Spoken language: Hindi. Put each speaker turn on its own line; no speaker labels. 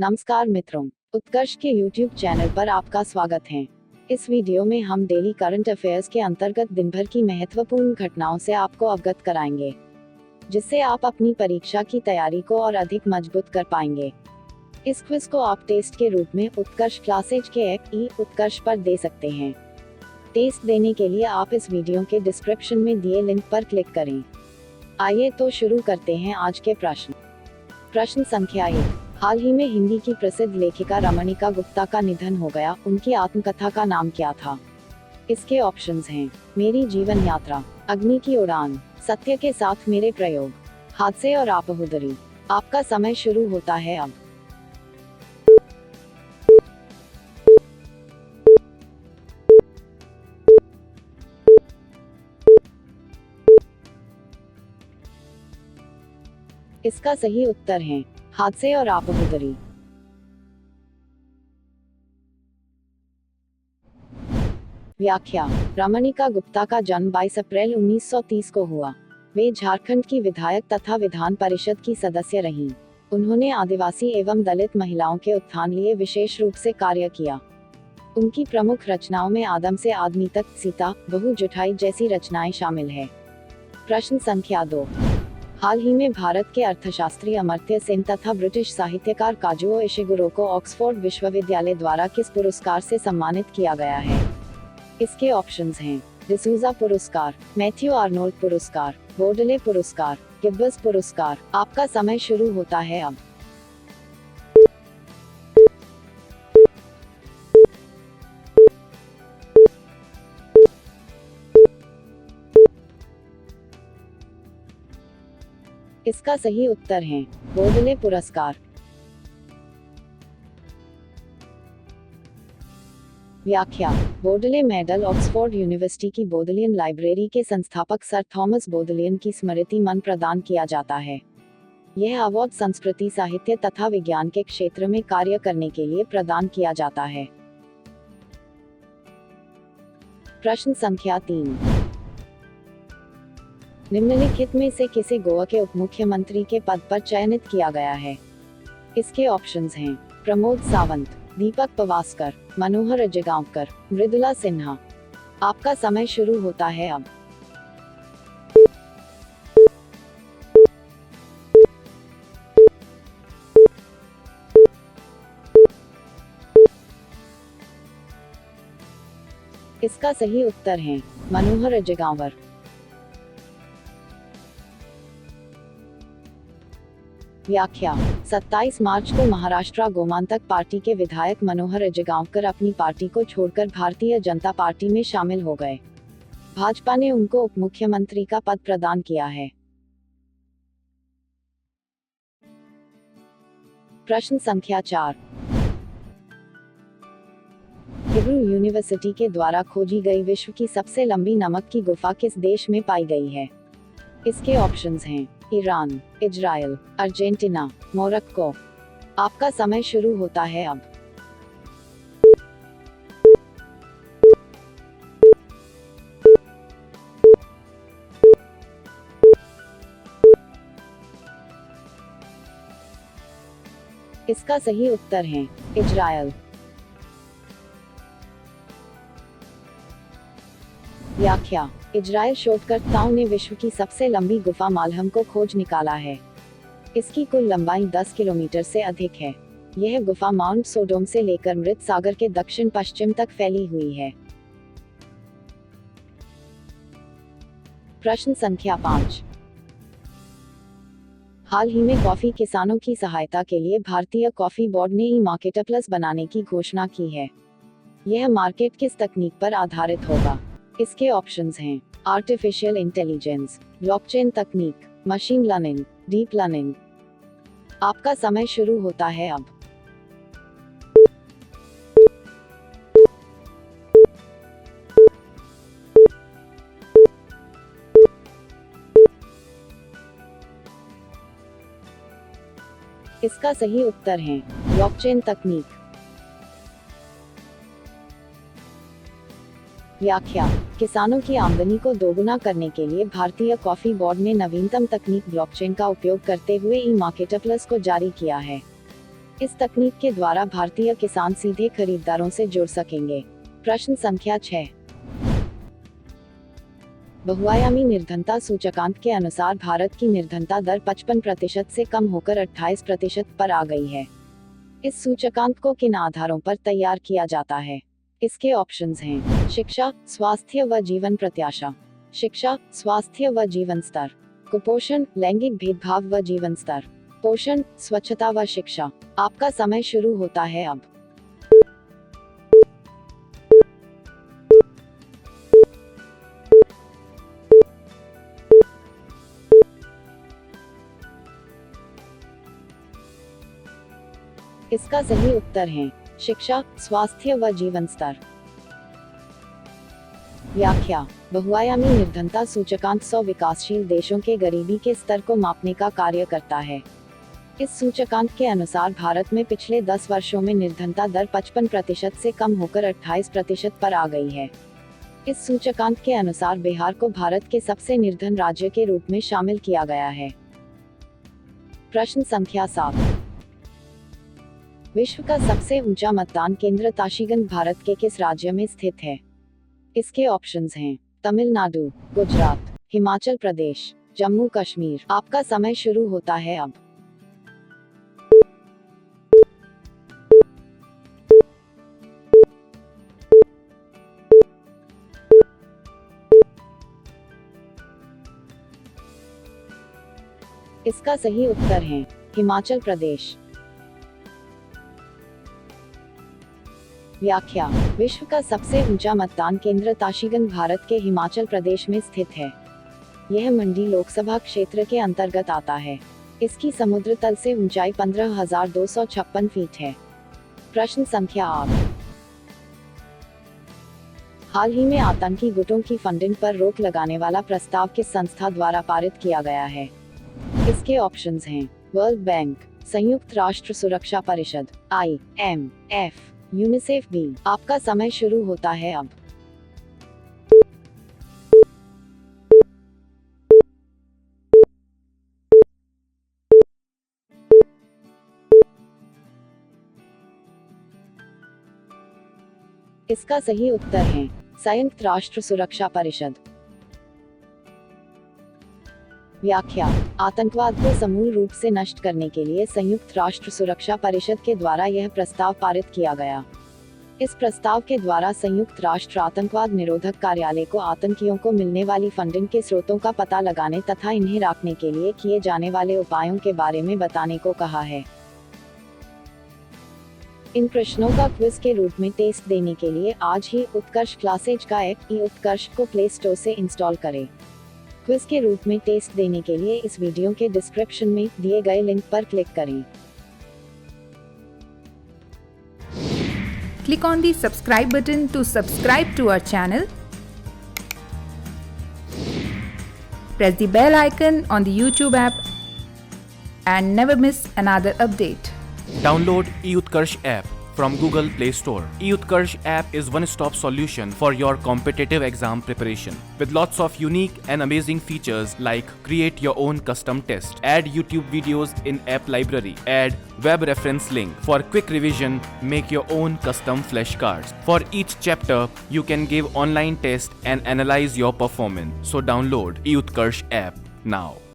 नमस्कार मित्रों, उत्कर्ष के YouTube चैनल पर आपका स्वागत है। इस वीडियो में हम डेली करंट अफेयर्स के अंतर्गत दिन भर की महत्वपूर्ण घटनाओं से आपको अवगत कराएंगे, जिससे आप अपनी परीक्षा की तैयारी को और अधिक मजबूत कर पाएंगे। इस क्विज को आप टेस्ट के रूप में उत्कर्ष क्लासेज के ऐप उत्कर्ष पर दे सकते हैं। टेस्ट देने के लिए आप इस वीडियो के डिस्क्रिप्शन में दिए लिंक पर क्लिक करें। आइए तो शुरू करते हैं आज के प्रश्न। प्रश्न संख्या 1। हाल ही में हिंदी की प्रसिद्ध लेखिका रमणिका गुप्ता का निधन हो गया, उनकी आत्मकथा का नाम क्या था? इसके ऑप्शंस हैं: मेरी जीवन यात्रा, अग्नि की उड़ान, सत्य के साथ मेरे प्रयोग, हादसे और आपहुदरी। आपका समय शुरू होता है अब। इसका सही उत्तर है हादसे और आपहुदरी। व्याख्या: रमणिका गुप्ता का जन्म 22 अप्रैल 1930 को हुआ। वे झारखंड की विधायक तथा विधान परिषद की सदस्य रहीं। उन्होंने आदिवासी एवं दलित महिलाओं के उत्थान लिए विशेष रूप से कार्य किया। उनकी प्रमुख रचनाओं में आदम से आदमी तक, सीता, बहू जुठाई जैसी रचनाएं शामिल है। प्रश्न संख्या 2। हाल ही में भारत के अर्थशास्त्री अमर्त्य सेन तथा ब्रिटिश साहित्यकार काजुओ इशिगुरो को ऑक्सफोर्ड विश्वविद्यालय द्वारा किस पुरस्कार से सम्मानित किया गया है? इसके ऑप्शंस हैं: डिसूजा पुरस्कार, मैथ्यू आर्नोल्ड पुरस्कार, बोडले पुरस्कार, गिब्बस पुरस्कार। आपका समय शुरू होता है अब। इसका सही उत्तर है बोडले पुरस्कार। व्याख्या: बोडले मेडल ऑक्सफोर्ड यूनिवर्सिटी की बोडलियन लाइब्रेरी के संस्थापक सर थॉमस बोडलियन की स्मृति में प्रदान किया जाता है। यह अवार्ड संस्कृति, साहित्य तथा विज्ञान के क्षेत्र में कार्य करने के लिए प्रदान किया जाता है। प्रश्न संख्या 3। निम्नलिखित में से किसे गोवा के उपमुख्यमंत्री के पद पर चयनित किया गया है? इसके ऑप्शंस हैं: प्रमोद सावंत, दीपक पवास्कर, मनोहर अजगांवकर, मृदुला सिन्हा। आपका समय शुरू होता है अब। इसका सही उत्तर है मनोहर अजगांवर। व्याख्या: 27 मार्च को महाराष्ट्र गोमांतक पार्टी के विधायक मनोहर अजगांवकर अपनी पार्टी को छोड़कर भारतीय जनता पार्टी में शामिल हो गए। भाजपा ने उनको उपमुख्यमंत्री का पद प्रदान किया है। प्रश्न संख्या 4। हिब्रू यूनिवर्सिटी के द्वारा खोजी गई विश्व की सबसे लंबी नमक की गुफा किस देश में पाई गई है? इसके ऑप्शंस हैं: ईरान, इजराइल, अर्जेंटीना, मोरक्को। आपका समय शुरू होता है अब। इसका सही उत्तर है इजराइल। व्याख्या: इजराइल शोधकर्ताओं ने विश्व की सबसे लंबी गुफा मालहम को खोज निकाला है। इसकी कुल लंबाई 10 किलोमीटर से अधिक है। यह गुफा माउंट सोडोम से लेकर मृत सागर के दक्षिण पश्चिम तक फैली हुई है। प्रश्न संख्या 5। हाल ही में कॉफी किसानों की सहायता के लिए भारतीय कॉफी बोर्ड ने ई-मार्केटप्लेस बनाने की घोषणा की है। यह मार्केट किस तकनीक पर आधारित होगा? इसके ऑप्शंस हैं: आर्टिफिशियल इंटेलिजेंस, ब्लॉकचेन तकनीक, मशीन लर्निंग, डीप लर्निंग। आपका समय शुरू होता है अब। इसका सही उत्तर है ब्लॉकचेन तकनीक। व्याख्या: किसानों की आमदनी को दोगुना करने के लिए भारतीय कॉफी बोर्ड ने नवीनतम तकनीक ब्लॉकचेन का उपयोग करते हुए ई-मार्केटप्लेस को जारी किया है। इस तकनीक के द्वारा भारतीय किसान सीधे खरीदारों से जुड़ सकेंगे। प्रश्न संख्या 6। बहुआयामी निर्धनता सूचकांक के अनुसार भारत की निर्धनता दर 55% से कम होकर 28% पर आ गई है। इस सूचकांक को किन आधारों पर तैयार किया जाता है? इसके ऑप्शंस हैं: शिक्षा, स्वास्थ्य व जीवन प्रत्याशा, शिक्षा, स्वास्थ्य व जीवन स्तर, कुपोषण, लैंगिक भेदभाव व जीवन स्तर, पोषण, स्वच्छता व शिक्षा। आपका समय शुरू होता है अब। इसका सही उत्तर है शिक्षा, स्वास्थ्य व जीवन स्तर। व्याख्या: बहुआयामी निर्धनता सूचकांक 100 विकासशील देशों के गरीबी के स्तर को मापने का कार्य करता है। इस सूचकांक के अनुसार भारत में पिछले 10 वर्षों में निर्धनता दर 55% से कम होकर 28% पर आ गई है। इस सूचकांक के अनुसार बिहार को भारत के सबसे निर्धन राज्य के रूप में शामिल किया गया है। प्रश्न संख्या 7। विश्व का सबसे ऊंचा मतदान केंद्र ताशीगंज भारत के किस राज्य में स्थित है? इसके ऑप्शंस हैं: तमिलनाडु, गुजरात, हिमाचल प्रदेश, जम्मू कश्मीर। आपका समय शुरू होता है अब। इसका सही उत्तर है हिमाचल प्रदेश। व्याख्या: विश्व का सबसे ऊंचा मतदान केंद्र ताशीगंज भारत के हिमाचल प्रदेश में स्थित है। यह मंडी लोकसभा क्षेत्र के अंतर्गत आता है। इसकी समुद्र तल से ऊंचाई 15,256 फीट है। प्रश्न संख्या 8। हाल ही में आतंकी गुटों की फंडिंग पर रोक लगाने वाला प्रस्ताव किस संस्था द्वारा पारित किया गया है? इसके ऑप्शंस हैं: वर्ल्ड बैंक, संयुक्त राष्ट्र सुरक्षा परिषद, IMF, यूनिसेफ भी। आपका समय शुरू होता है अब। इसका सही उत्तर है संयुक्त राष्ट्र सुरक्षा परिषद। व्याख्या: आतंकवाद को समूल रूप से नष्ट करने के लिए संयुक्त राष्ट्र सुरक्षा परिषद के द्वारा यह प्रस्ताव पारित किया गया। इस प्रस्ताव के द्वारा संयुक्त राष्ट्र आतंकवाद निरोधक कार्यालय को आतंकियों को मिलने वाली फंडिंग के स्रोतों का पता लगाने तथा इन्हें रोकने के लिए किए जाने वाले उपायों के बारे में बताने को कहा है। इन प्रश्नों का क्विज के रूप में टेस्ट देने के लिए आज ही उत्कर्ष क्लासेज का ऐप उत्कर्ष को प्ले स्टोर से इंस्टॉल करें। क्विज के रूप में टेस्ट देने के लिए इस वीडियो के डिस्क्रिप्शन में दिए गए लिंक पर क्लिक करें।
Click on the subscribe button to subscribe to our channel. Press the bell icon on the YouTube app and never miss another update.
Download eUtkarsh app from Google Play Store. eUtkarsh app is one-stop solution for your competitive exam preparation with lots of unique and amazing features like create your own custom test, add YouTube videos in app library, add web reference link for quick revision, make your own custom flashcards. For each chapter, you can give online test and analyze your performance. So download eUtkarsh app now.